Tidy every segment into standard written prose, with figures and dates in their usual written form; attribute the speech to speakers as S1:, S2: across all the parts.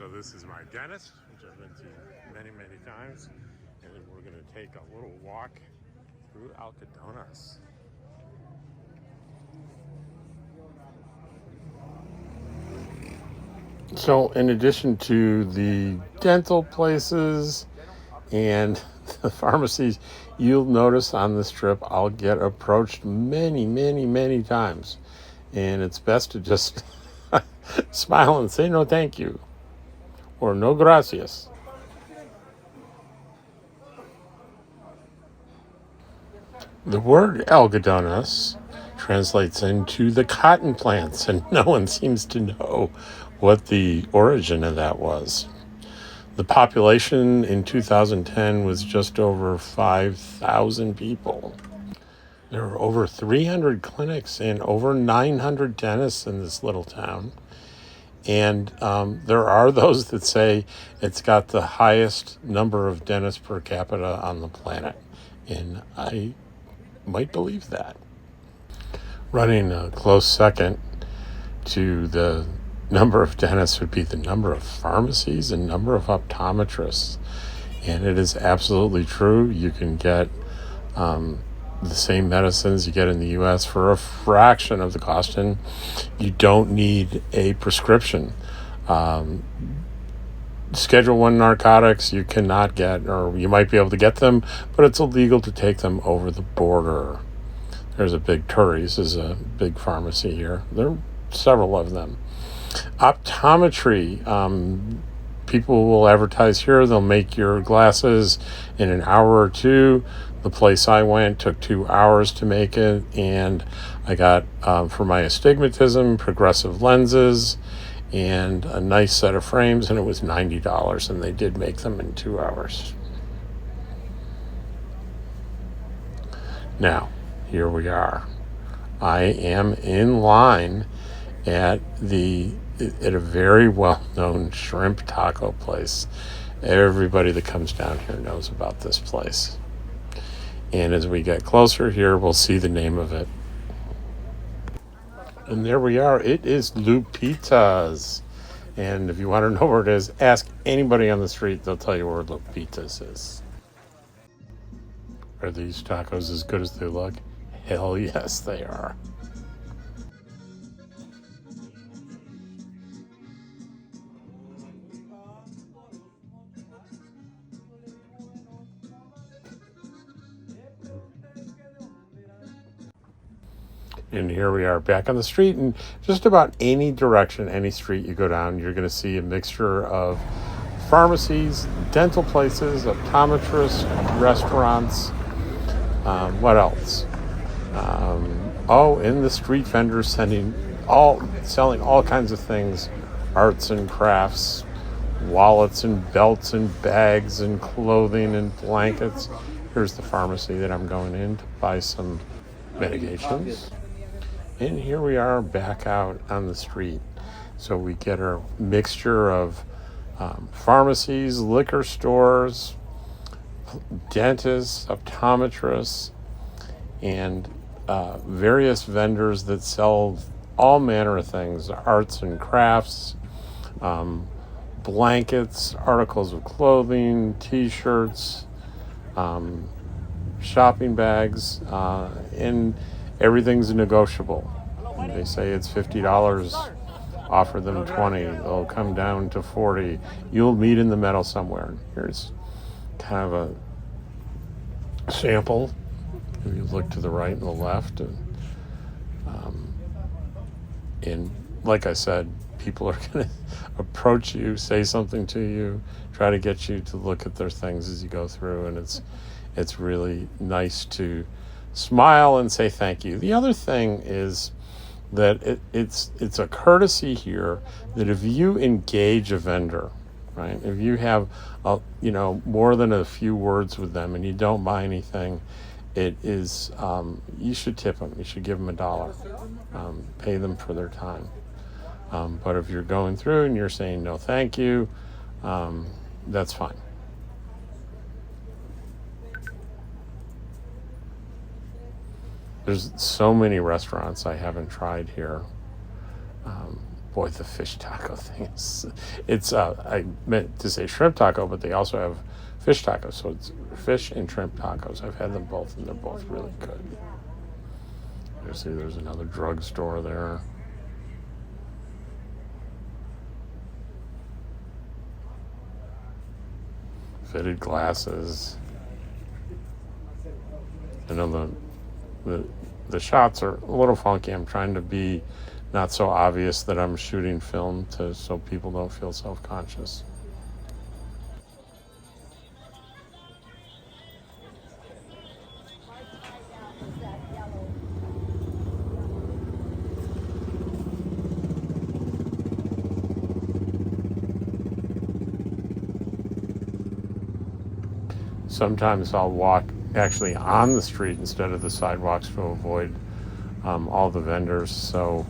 S1: So this is my dentist, which I've been to many, many times. And then we're going to take a little walk through Algodones. So in addition to the dental places and the pharmacies, you'll notice on this trip I'll get approached many, many, many times. And it's best to just smile and say no thank you or no gracias. The word algodones translates into the cotton plants, and no one seems to know what the origin of that was. The population in 2010 was just over 5,000 people. There were over 300 clinics and over 900 dentists in this little town. And there are those that say it's got the highest number of dentists per capita on the planet. And I might believe that. Running a close second to the number of dentists would be the number of pharmacies and number of optometrists. And it is absolutely true. You can get the same medicines you get in the U.S. for a fraction of the cost, and you don't need a prescription. Schedule 1 narcotics you cannot get, or you might be able to get them, but it's illegal to take them over the border. There's a big Turries is a big pharmacy here. There are several of them. Optometry, people will advertise here. They'll make your glasses in an hour or two. The place I went took 2 hours to make it, and I got, for my astigmatism, progressive lenses and a nice set of frames, and it was $90, and they did make them in 2 hours. Now, here we are. I am in line at a very well-known shrimp taco place. Everybody that comes down here knows about this place. And as we get closer here, we'll see the name of it. And there we are. It is Lupita's. And if you want to know where it is, ask anybody on the street. They'll tell you where Lupita's is. Are these tacos as good as they look? Hell yes, they are. And here we are back on the street, and just about any direction, any street you go down, you're going to see a mixture of pharmacies, dental places, optometrists, restaurants. What else? In the street vendors selling all kinds of things, arts and crafts, wallets and belts and bags and clothing and blankets. Here's the pharmacy that I'm going in to buy some medications. And here we are back out on the street. So we get our mixture of pharmacies, liquor stores, dentists, optometrists, and various vendors that sell all manner of things, arts and crafts, blankets, articles of clothing, t-shirts, shopping bags, and everything's negotiable. They say it's $50, offer them $20, they'll come down to $40. You'll meet in the middle somewhere. Here's kind of a sample. If you look to the right and the left, and like I said, people are going to approach you, say something to you, try to get you to look at their things as you go through, and it's really nice to smile and say thank you. The other thing is that it's a courtesy here that if you engage a vendor, right, if you have more than a few words with them and you don't buy anything, it is you should tip them. You should give them $1. Pay them for their time. But if you're going through and you're saying no thank you, that's fine. There's so many restaurants I haven't tried here. Boy, the fish taco thing It's I meant to say shrimp taco, but they also have fish tacos. So it's fish and shrimp tacos. I've had them both, and they're both really good. You see, there's another drugstore there. Fitted glasses. I know the shots are a little funky. I'm trying to be not so obvious that I'm shooting film so people don't feel self-conscious. Sometimes I'll walk actually on the street instead of the sidewalks to avoid all the vendors, so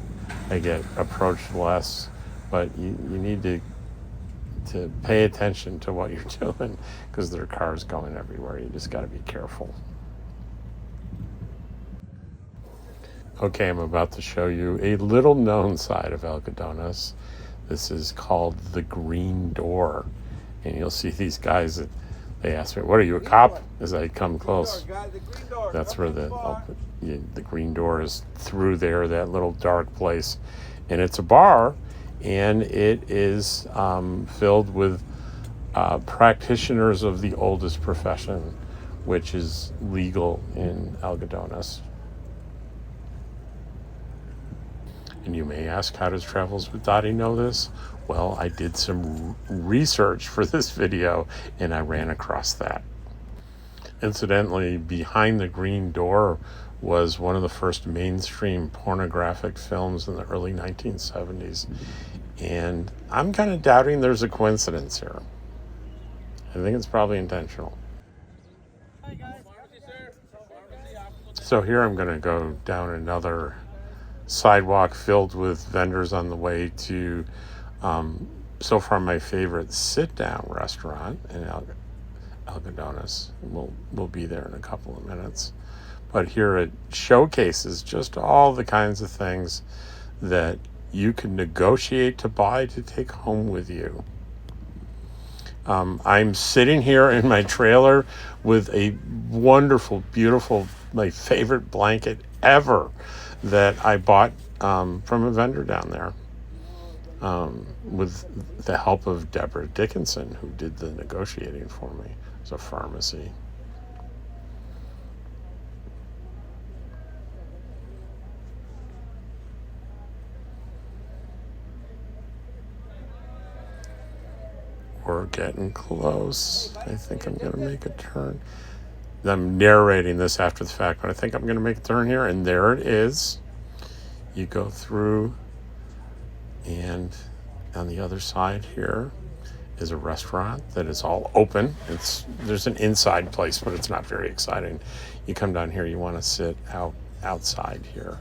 S1: I get approached less. But you need to pay attention to what you're doing because there are cars going everywhere. You just got to be careful. Okay, I'm about to show you a little known side of Algodones. This is called the Green Door, and you'll see these guys that they ask me, "What are you, a cop?" As I come close. That's where the Green Door is, through there, that little dark place, and it's a bar, and it is filled with practitioners of the oldest profession, which is legal in Algodones. And you may ask, how does Travels with Dottie know this? Well, I did some research for this video, and I ran across that. Incidentally, behind the Green Door was one of the first mainstream pornographic films in the early 1970s. And I'm kind of doubting there's a coincidence here. I think it's probably intentional. So here I'm going to go down another sidewalk filled with vendors on the way to so far my favorite sit-down restaurant in Algodones. We'll be there in a couple of minutes. But here it showcases just all the kinds of things that you can negotiate to buy to take home with you. I'm sitting here in my trailer with a wonderful, beautiful, my favorite blanket ever that I bought from a vendor down there with the help of Deborah Dickinson, who did the negotiating for me. It's a pharmacy. We're getting close. I think I'm going to make a turn. I'm narrating this after the fact, but I think I'm going to make a turn here, and there it is. You go through, and on the other side here is a restaurant that is all open. There's an inside place, but it's not very exciting. You come down here, you want to sit outside here.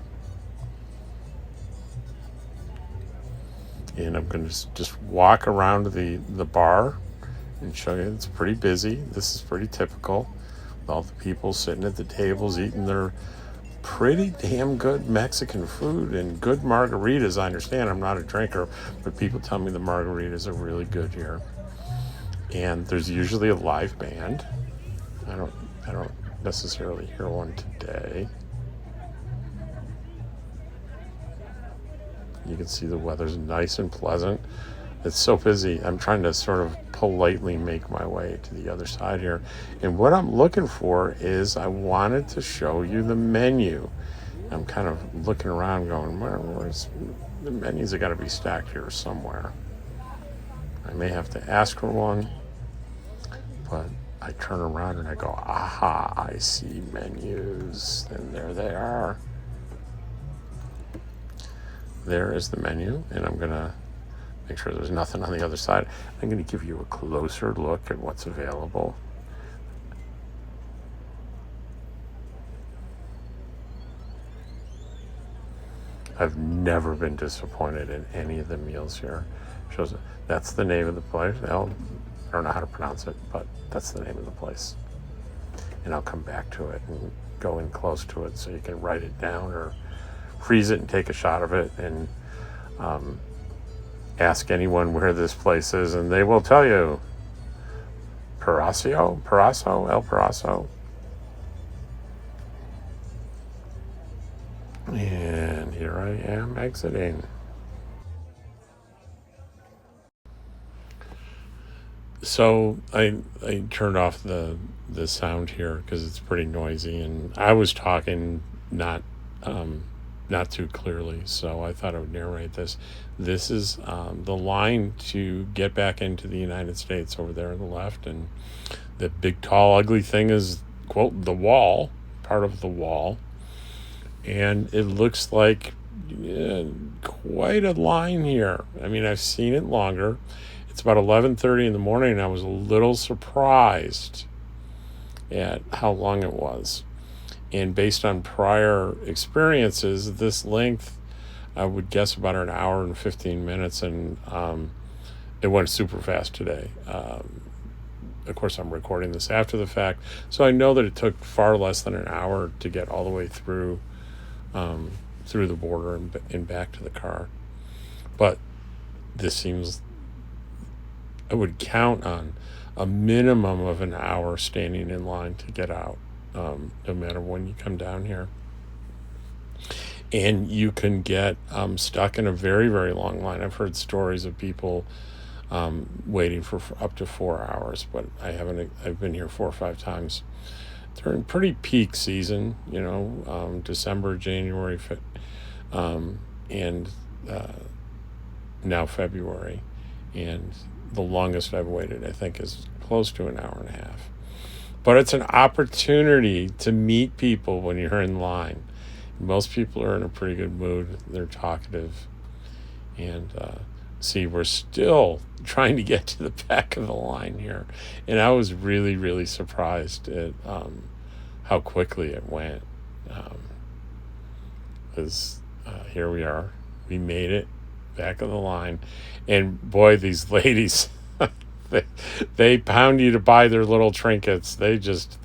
S1: And I'm going to just walk around the bar and show you it's pretty busy. This is pretty typical. All the people sitting at the tables eating their pretty damn good Mexican food and good margaritas. I understand I'm not a drinker, but people tell me the margaritas are really good here. And there's usually a live band. I don't necessarily hear one today. You can see the weather's nice and pleasant. It's so busy. I'm trying to sort of politely make my way to the other side here. And what I'm looking for is I wanted to show you the menu. I'm kind of looking around going, where's the menus? Have got to be stacked here somewhere. I may have to ask for one, but I turn around and I go, aha, I see menus. And there they are. There is the menu, and I'm going to make sure there's nothing on the other side. I'm going to give you a closer look at what's available. I've never been disappointed in any of the meals here. Shows that's the name of the place. I don't know how to pronounce it, but that's the name of the place. And I'll come back to it and go in close to it so you can write it down or freeze it and take a shot of it. And Ask anyone where this place is, and they will tell you. El Parazo. And here I am exiting. So I turned off the sound here because it's pretty noisy, and I was talking not not too clearly, so I thought I would narrate this. This is the line to get back into the United States over there on the left, and the big, tall, ugly thing is, quote, the wall, part of the wall, and it looks like quite a line here. I mean, I've seen it longer. It's about 11:30 in the morning, and I was a little surprised at how long it was. And based on prior experiences, this length, I would guess about an hour and 15 minutes, and it went super fast today. Of course, I'm recording this after the fact, so I know that it took far less than an hour to get all the way through the border and back to the car. But this seems, I would count on a minimum of an hour standing in line to get out, no matter when you come down here. And you can get stuck in a very, very long line. I've heard stories of people waiting for up to 4 hours, but I haven't. I've been here 4 or 5 times during pretty peak season, December, January, and now February. And the longest I've waited, I think, is close to an hour and a half. But it's an opportunity to meet people when you're in line. Most people are in a pretty good mood. They're talkative. And see, we're still trying to get to the back of the line here. And I was really, really surprised at how quickly it went. Because here we are. We made it. Back of the line. And boy, these ladies, they pound you to buy their little trinkets. They just,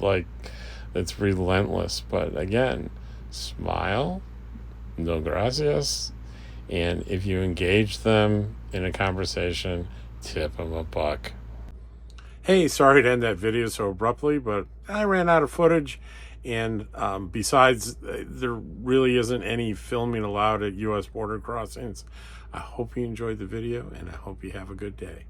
S1: it's relentless. But again, smile, no gracias, and if you engage them in a conversation, tip them $1. Hey, sorry to end that video so abruptly, but I ran out of footage, and besides, there really isn't any filming allowed at U.S. border crossings. I hope you enjoyed the video, and I hope you have a good day.